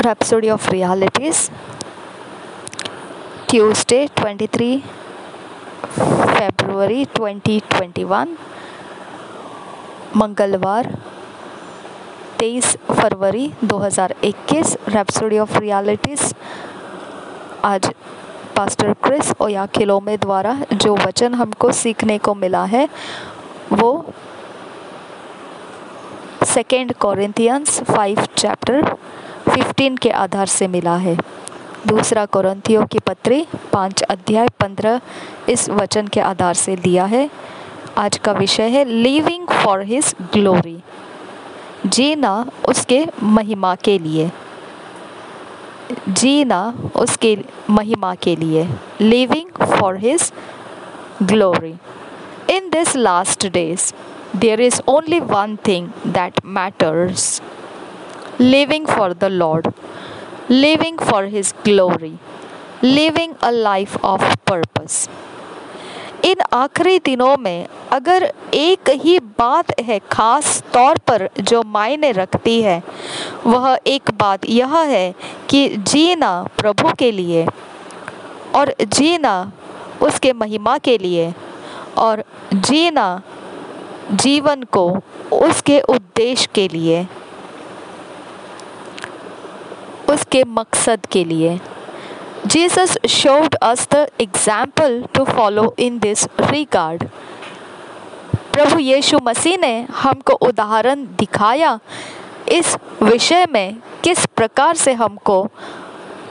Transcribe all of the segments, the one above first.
Rhapsody of Realities, Tuesday 23 February 2021, मंगलवार 23 फरवरी 2021। Rhapsody of realities. आज pastor Chris ओयाखिलोमे द्वारा जो वचन हमको सीखने को मिला है वो 2 कोरिन्थियंस 5 चैप्टर 15 के आधार से मिला है। दूसरा कोरिन्थियों की पत्री 5 अध्याय 15 इस वचन के आधार से लिया है। आज का विषय है लिविंग फॉर हिज ग्लोरी, जीना उसके महिमा के लिए। जीना उसके महिमा के लिए, living for his glory. In this last days there is only one thing that matters, living for the Lord, living for his glory, living a life of purpose। इन आखिरी दिनों में अगर एक ही बात है खास तौर पर जो मायने रखती है, वह एक बात यह है कि जीना प्रभु के लिए और जीना उसके महिमा के लिए और जीना जीवन को उसके उद्देश्य के लिए, उसके मकसद के लिए। Jesus showed us the example to follow in this regard। प्रभु यीशु मसीह ने हमको उदाहरण दिखाया इस विषय में किस प्रकार से हमको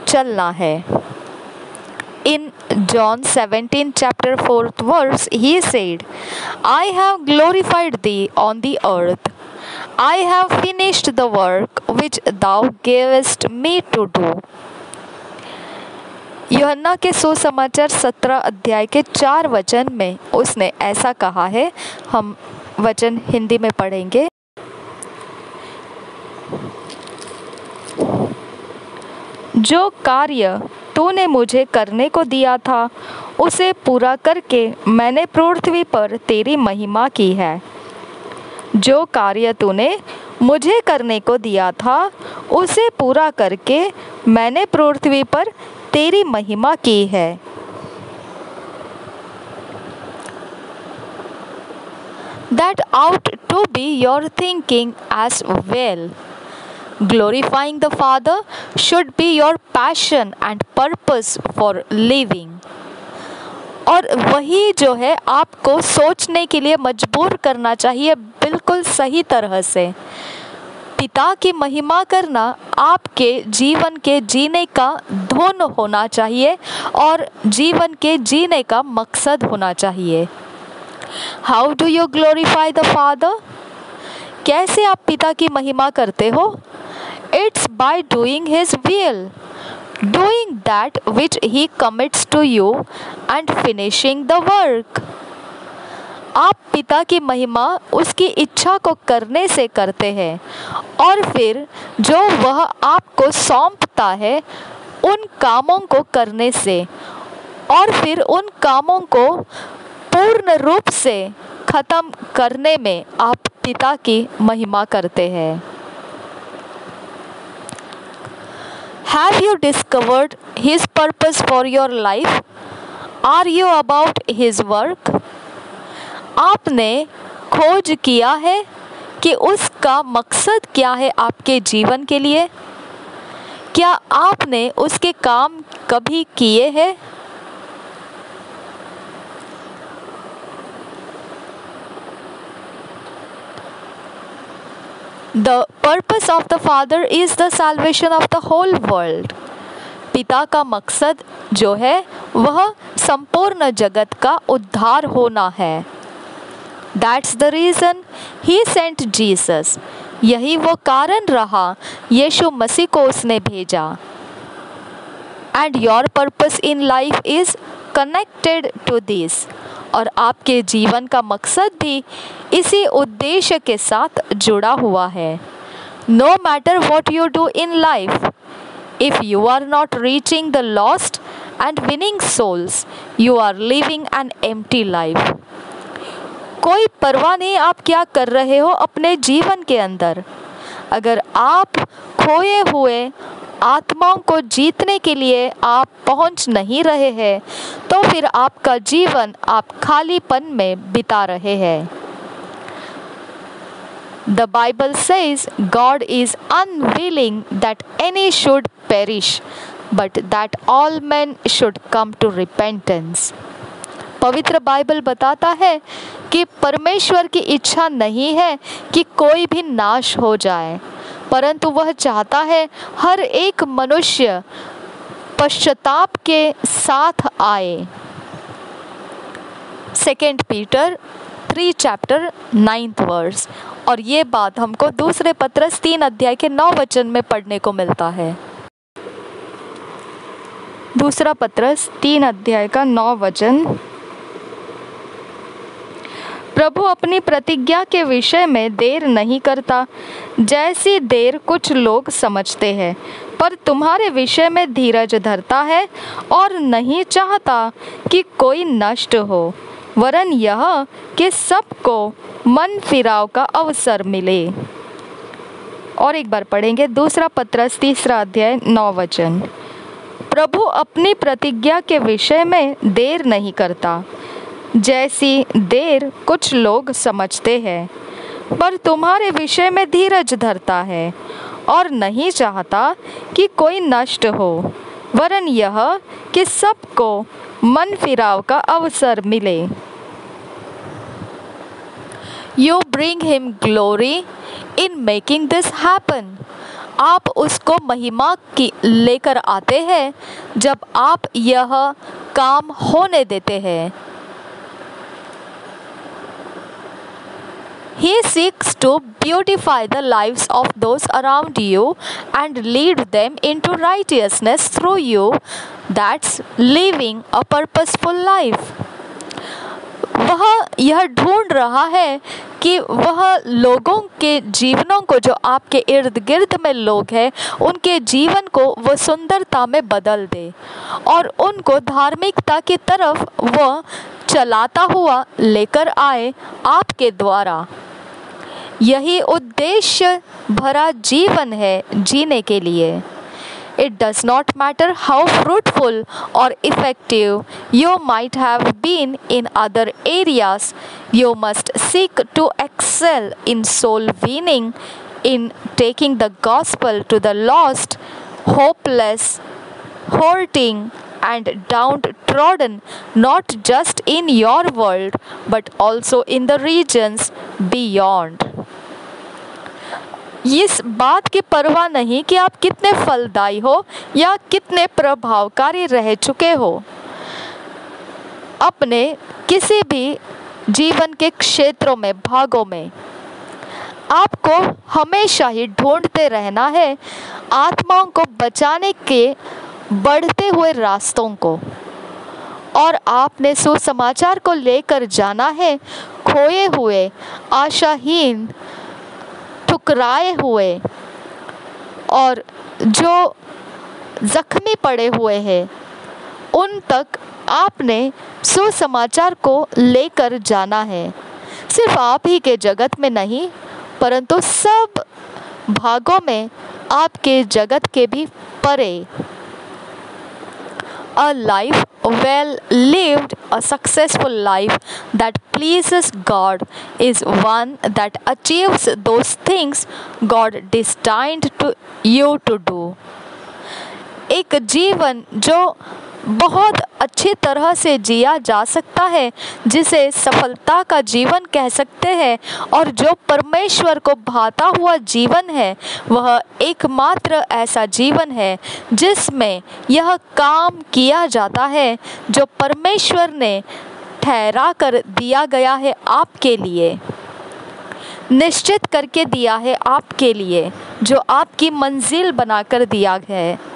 चलना है। In John 17 chapter 4th verse he said, I have glorified thee on the earth, I have finished the work which thou gavest me to do। यूहन्ना के सुसमाचार 17 अध्याय के 4 वचन में उसने ऐसा कहा है। हम वचन हिंदी में पढ़ेंगे। जो कार्य तूने मुझे करने को दिया था उसे पूरा करके मैंने पृथ्वी पर तेरी महिमा की है। जो कार्य तूने मुझे करने को दिया था उसे पूरा करके मैंने पृथ्वी पर तेरी महिमा की है। That ought to be your thinking as well। Glorifying the Father should be your passion and purpose for living। और वही जो है आपको सोचने के लिए मजबूर करना चाहिए बिल्कुल सही तरह से। पिता की महिमा करना आपके जीवन के जीने का धुन होना चाहिए और जीवन के जीने का मकसद होना चाहिए। How do you glorify the Father? कैसे आप पिता की महिमा करते हो? It's by doing his will, doing that which he commits to you and finishing the work। आप पिता की महिमा उसकी इच्छा को करने से करते हैं और फिर जो वह आपको सौंपता है उन कामों को करने से और फिर उन कामों को पूर्ण रूप से खत्म करने में आप पिता की महिमा करते हैं। Have you discovered his purpose for your life? Are you about his work? आपने खोज किया है कि उसका मकसद क्या है आपके जीवन के लिए? क्या आपने उसके काम कभी किए हैं? The purpose of the Father is the salvation of the whole world। पिता का मकसद जो है वह संपूर्ण जगत का उद्धार होना है। That's the reason he sent Jesus। यही वो कारण रहा यीशु मसीह को उसने भेजा। And your purpose in life is connected to this। और आपके जीवन का मकसद भी इसी उद्देश्य के साथ जुड़ा हुआ है। No matter what you do in life, if you are not reaching the lost and winning souls, you are living an empty life। कोई परवाह नहीं आप क्या कर रहे हो अपने जीवन के अंदर। अगर आप खोए हुए आत्माओं को जीतने के लिए आप पहुंच नहीं रहे हैं, तो फिर आपका जीवन आप खालीपन में बिता रहे हैं। The Bible says God is unwilling that any should perish, but that all men should come to repentance. पवित्र बाइबल बताता है कि परमेश्वर की इच्छा नहीं है कि कोई भी नाश हो जाए, परंतु वह चाहता है हर एक मनुष्य पश्चाताप के साथ आए। 2 पीटर 3 चैप्टर 9th वर्स। और ये बात हमको दूसरे पत्रस 3 अध्याय के 9 वचन में पढ़ने को मिलता है। दूसरा पत्रस 3 अध्याय का 9 वचन। प्रभु अपनी प्रतिज्ञा के विषय में देर नहीं करता, जैसी देर कुछ लोग समझते हैं, पर तुम्हारे विषय में धीरज धरता है और नहीं चाहता कि कोई नष्ट हो, वरन यह कि सबको मन फिराव का अवसर मिले। और एक बार पढ़ेंगे दूसरा पत्रस 3 अध्याय 9 वचन। प्रभु अपनी प्रतिज्ञा के विषय में देर नहीं करता, जैसी देर कुछ लोग समझते हैं, पर तुम्हारे विषय में धीरज धरता है और नहीं चाहता कि कोई नष्ट हो, वरन यह कि सबको मन फिराव का अवसर मिले। You bring him glory in making this happen. आप उसको महिमा की लेकर आते हैं जब आप यह काम होने देते हैं। He seeks to beautify the lives of those around you and lead them into righteousness through you. That's living a purposeful life. वह यह ढूंढ रहा है कि वह लोगों के जीवनों को, जो आपके इर्द गिर्द में लोग हैं, उनके जीवन को वह सुंदरता में बदल दे और उनको धार्मिकता की तरफ वह चलाता हुआ लेकर आए आपके द्वारा। यही उद्देश्य भरा जीवन है जीने के लिए। It does not matter how fruitful or effective you might have been in other areas, you must seek to excel in soul winning, in taking the gospel to the lost, hopeless, hurting, and downtrodden, not just in your world, but also in the regions beyond. इस बात की परवाह नहीं कि आप कितने फलदायी हो या कितने प्रभावकारी रह चुके हो, अपने किसी भी जीवन के क्षेत्रों में, भागों में आपको हमेशा ही ढूंढते रहना है आत्माओं को बचाने के बढ़ते हुए रास्तों को, और आपने सुसमाचार को लेकर जाना है खोए हुए, आशाहीन, ठुकराए हुए और जो जख्मी पड़े हुए हैं, उन तक आपने सुसमाचार को लेकर जाना है। सिर्फ आप ही के जगत में नहीं, परंतु सब भागों में, आपके जगत के भी परे। A life well lived, a successful life that pleases God is one that achieves those things God destined to you to do. एक जीवन जो बहुत अच्छी तरह से जिया जा सकता है, जिसे सफलता का जीवन कह सकते हैं, और जो परमेश्वर को भाता हुआ जीवन है, वह एकमात्र ऐसा जीवन है जिसमें यह काम किया जाता है जो परमेश्वर ने ठहरा कर दिया गया है आपके लिए, निश्चित करके दिया है आपके लिए, जो आपकी मंजिल बनाकर दिया है।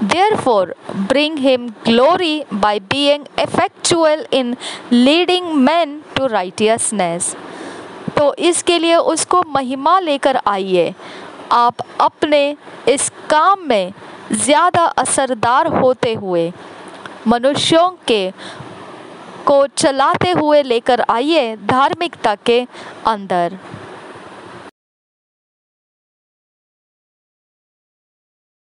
Therefore, bring him glory by being effectual in leading men to righteousness. तो इसके लिए उसको महिमा लेकर आइए। आप अपने इस काम में ज़्यादा असरदार होते हुए, मनुष्यों के को चलाते हुए लेकर आइए धार्मिकता के अंदर।